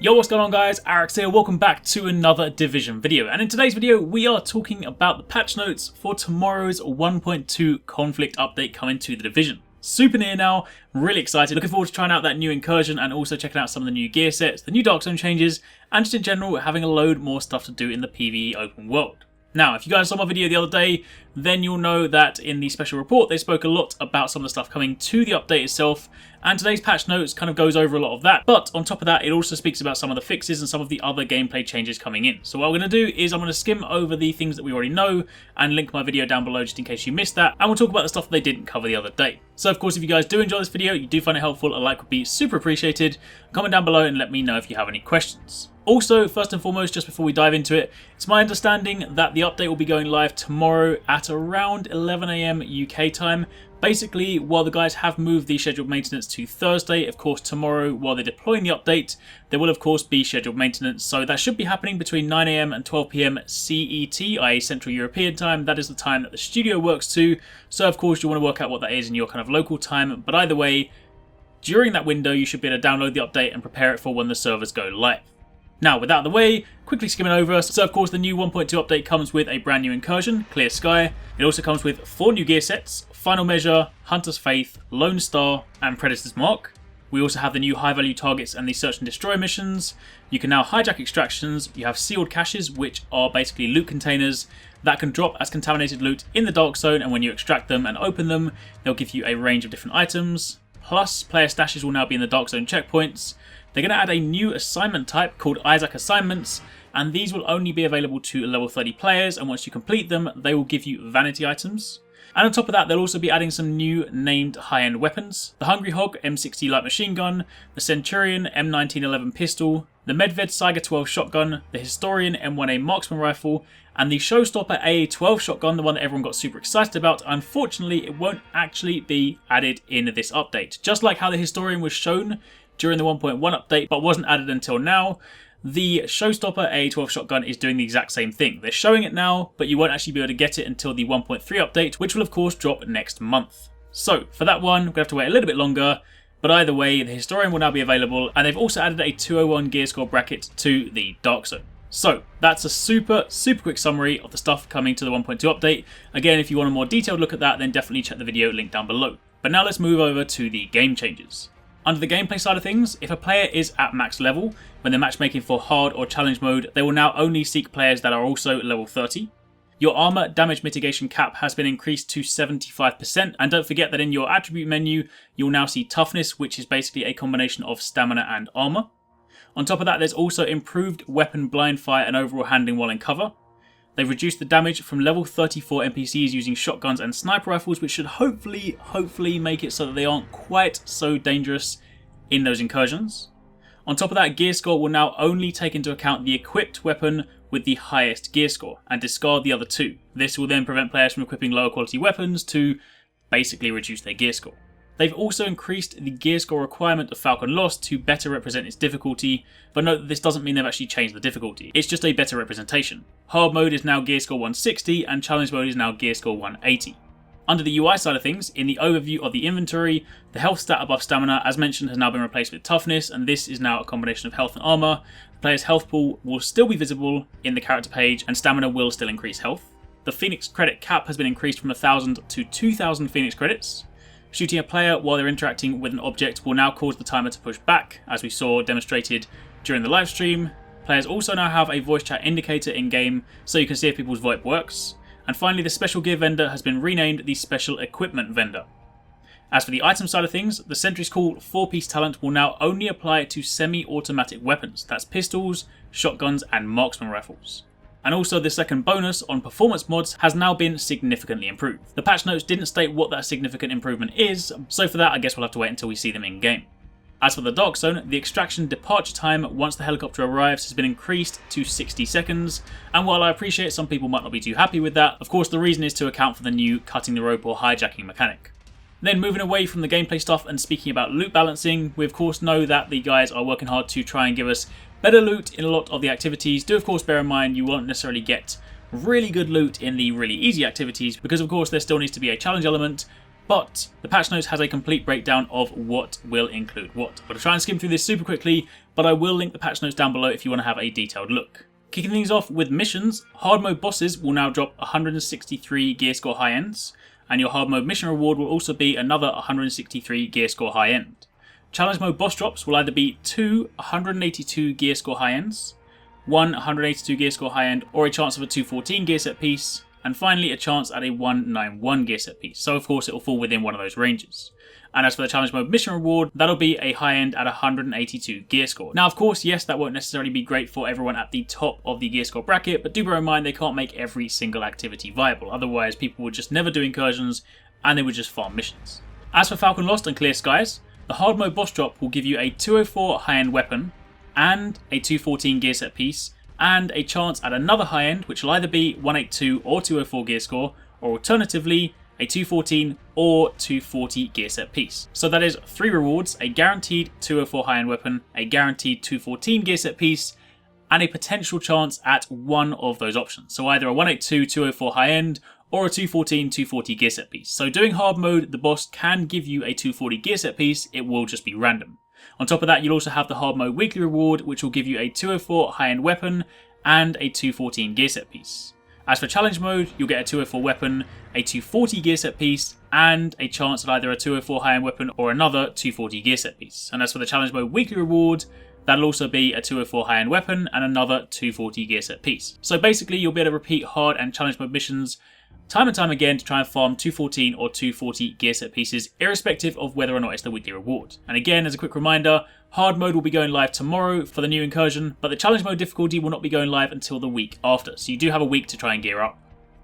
Yo, what's going on guys, Arekkz here, welcome back to another Division video, and in today's video we are talking about the patch notes for tomorrow's 1.2 conflict update coming to the Division. Super near now, really excited, looking forward to trying out that new incursion and also checking out some of the new gear sets, the new Dark Zone changes, and just in general having a load more stuff to do in the PvE open world. Now, if you guys saw my video the other day, then you'll know that in the special report they spoke a lot about some of the stuff coming to the update itself, and today's patch notes kind of goes over a lot of that. But on top of that, it also speaks about some of the fixes and some of the other gameplay changes coming in. So what I'm going to do is I'm going to skim over the things that we already know and link my video down below just in case you missed that, and we'll talk about the stuff that they didn't cover the other day. So of course, if you guys do enjoy this video, you do find it helpful, a like would be super appreciated. Comment down below and let me know if you have any questions. Also, first and foremost, just before we dive into it, it's my understanding that the update will be going live tomorrow at around 11 AM UK time. Basically, while the guys have moved the scheduled maintenance to Thursday, of course tomorrow, while they're deploying the update, there will of course be scheduled maintenance. So that should be happening between 9 AM and 12 PM CET, i.e. Central European time. That is the time that the studio works to. So of course you want to work out what that is in your kind of local time. But either way, during that window, you should be able to download the update and prepare it for when the servers go live. Now, with that out of the way, quickly skimming over, so of course the new 1.2 update comes with a brand new incursion, Clear Sky. It also comes with 4 new gear sets, Final Measure, Hunter's Faith, Lone Star, and Predator's Mark. We also have the new high value targets and the search and destroy missions. You can now hijack extractions, you have sealed caches, which are basically loot containers that can drop as contaminated loot in the Dark Zone, and when you extract them and open them, they'll give you a range of different items. Plus, player stashes will now be in the Dark Zone checkpoints. They're going to add a new assignment type called Isaac Assignments, and these will only be available to level 30 players, and once you complete them, they will give you vanity items. And on top of that, they'll also be adding some new named high-end weapons. The Hungry Hog M60 light machine gun, the Centurion M1911 pistol, the Medved Saiga 12 shotgun, the Historian M1A marksman rifle, and the Showstopper AA12 shotgun, the one that everyone got super excited about. Unfortunately, it won't actually be added in this update. Just like how the Historian was shown during the 1.1 update but wasn't added until now, the Showstopper AA12 shotgun is doing the exact same thing. They're showing it now, but you won't actually be able to get it until the 1.3 update, which will of course drop next month. So for that one, we're going to have to wait a little bit longer, but either way, the Historian will now be available, and they've also added a 201 gear score bracket to the Dark Zone. So that's a super quick summary of the stuff coming to the 1.2 update. Again, if you want a more detailed look at that, then definitely check the video link down below. But now let's move over to the game changes. Under the gameplay side of things, if a player is at max level, when they're matchmaking for hard or challenge mode, they will now only seek players that are also level 30. Your armor damage mitigation cap has been increased to 75%, and don't forget that in your attribute menu, you'll now see toughness, which is basically a combination of stamina and armor. On top of that, there's also improved weapon blind fire and overall handling while in cover. They've reduced the damage from level 34 NPCs using shotguns and sniper rifles, which should hopefully make it so that they aren't quite so dangerous in those incursions. On top of that, gear score will now only take into account the equipped weapon with the highest gear score and discard the other two. This will then prevent players from equipping lower quality weapons to basically reduce their gear score. They've also increased the gear score requirement of Falcon Lost to better represent its difficulty, but note that this doesn't mean they've actually changed the difficulty, it's just a better representation. Hard mode is now gear score 160 and challenge mode is now gear score 180. Under the UI side of things, in the overview of the inventory, the health stat above stamina, as mentioned, has now been replaced with toughness, and this is now a combination of health and armor. The player's health pool will still be visible in the character page, and stamina will still increase health. The Phoenix credit cap has been increased from 1,000 to 2,000 Phoenix credits. Shooting a player while they're interacting with an object will now cause the timer to push back, as we saw demonstrated during the live stream. Players also now have a voice chat indicator in-game, so you can see if people's VoIP works. And finally, the special gear vendor has been renamed the special equipment vendor. As for the item side of things, the Sentry's Call 4-piece talent will now only apply to semi-automatic weapons. That's pistols, shotguns, and marksman rifles. And also the second bonus on performance mods has now been significantly improved. The patch notes didn't state what that significant improvement is, so for that I guess we'll have to wait until we see them in game. As for the Dark Zone, the extraction departure time once the helicopter arrives has been increased to 60 seconds, and while I appreciate some people might not be too happy with that, of course the reason is to account for the new cutting the rope or hijacking mechanic. Then moving away from the gameplay stuff and speaking about loot balancing, we of course know that the guys are working hard to try and give us better loot in a lot of the activities. Do of course bear in mind you won't necessarily get really good loot in the really easy activities because of course there still needs to be a challenge element, but the patch notes has a complete breakdown of what will include what. I'm going to try and skim through this super quickly, but I will link the patch notes down below if you want to have a detailed look. Kicking things off with missions, hard mode bosses will now drop 163 gear score high ends, and your hard mode mission reward will also be another 163 gear score high end. Challenge mode boss drops will either be 2 182 gear score high ends, 1 182 gear score high end, or a chance of a 214 gear set piece, and finally a chance at a 191 gear set piece, so of course it will fall within one of those ranges. And as for the challenge mode mission reward, that'll be a high end at 182 gear score. Now of course, yes, that won't necessarily be great for everyone at the top of the gear score bracket, but do bear in mind they can't make every single activity viable, otherwise people would just never do incursions and they would just farm missions. As for Falcon Lost and Clear Skies, the hard mode boss drop will give you a 204 high end weapon and a 214 gear set piece, and a chance at another high end, which will either be 182 or 204 gear score, or alternatively a 214 or 240 gear set piece. So that is 3 rewards: a guaranteed 204 high end weapon, a guaranteed 214 gear set piece, and a potential chance at one of those options. So either a 182 204 high end or a 214 240 gear set piece. So doing hard mode, the boss can give you a 240 gear set piece, it will just be random. On top of that, you'll also have the hard mode weekly reward, which will give you a 204 high end weapon and a 214 gear set piece. As for challenge mode, you'll get a 204 weapon, a 240 gear set piece, and a chance at either a 204 high end weapon or another 240 gear set piece. And as for the challenge mode weekly reward, that'll also be a 204 high end weapon and another 240 gear set piece. So basically, you'll be able to repeat hard and challenge mode missions time and time again to try and farm 214 or 240 gear set pieces, irrespective of whether or not it's the weekly reward. And again, as a quick reminder, hard mode will be going live tomorrow for the new incursion, but the challenge mode difficulty will not be going live until the week after, so you do have a week to try and gear up.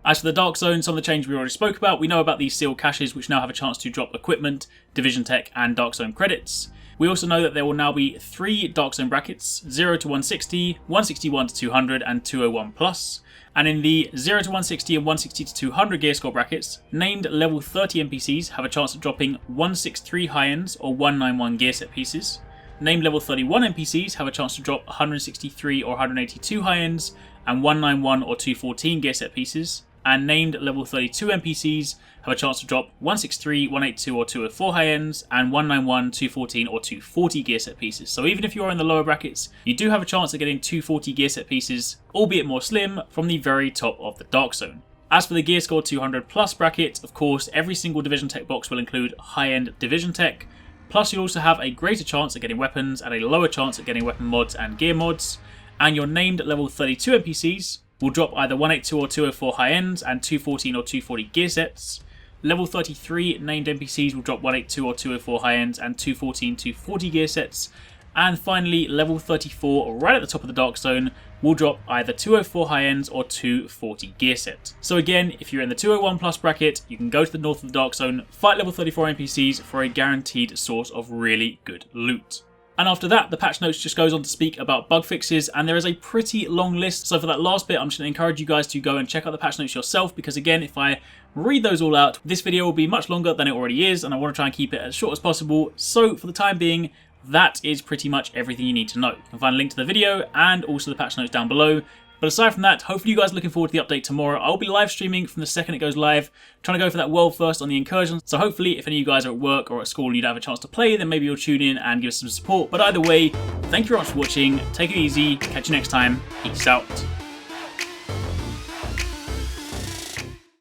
As for the Dark Zone, some of the changes we already spoke about. We know about these sealed caches, which now have a chance to drop equipment, Division Tech, and Dark Zone credits. We also know that there will now be 3 Dark Zone brackets, 0 to 160, 161 to 200, and 201 plus. And in the 0 to 160 and 160 to 200 gear score brackets, named level 30 NPCs have a chance of dropping 163 high ends or 191 gear set pieces. Named level 31 NPCs have a chance to drop 163 or 182 high ends and 191 or 214 gear set pieces. And named level 32 NPCs have a chance to drop 163, 182 or 204 high ends and 191, 214 or 240 gear set pieces. So even if you are in the lower brackets, you do have a chance of getting 240 gear set pieces, albeit more slim, from the very top of the Dark Zone. As for the gear score 200 plus bracket, of course every single Division Tech box will include high-end Division Tech, plus you'll also have a greater chance at getting weapons and a lower chance at getting weapon mods and gear mods, and your named level 32 NPCs will drop either 182 or 204 high ends and 214 or 240 gear sets. Level 33 named NPCs will drop 182 or 204 high ends and 214 240 gear sets. And finally, level 34, right at the top of the Dark Zone, will drop either 204 high ends or 240 gear set. So again, if you're in the 201 plus bracket, you can go to the north of the Dark Zone, fight level 34 NPCs for a guaranteed source of really good loot. And after that, the patch notes just goes on to speak about bug fixes, and there is a pretty long list. So for that last bit, I'm just going to encourage you guys to go and check out the patch notes yourself, because again, if I read those all out, this video will be much longer than it already is, and I want to try and keep it as short as possible. So for the time being, that is pretty much everything you need to know. You can find a link to the video and also the patch notes down below. But aside from that, hopefully you guys are looking forward to the update tomorrow. I'll be live streaming from the second it goes live, trying to go for that world first on the incursion. So hopefully if any of you guys are at work or at school and you'd have a chance to play, then maybe you'll tune in and give us some support. But either way, thank you very much for watching. Take it easy. Catch you next time. Peace out.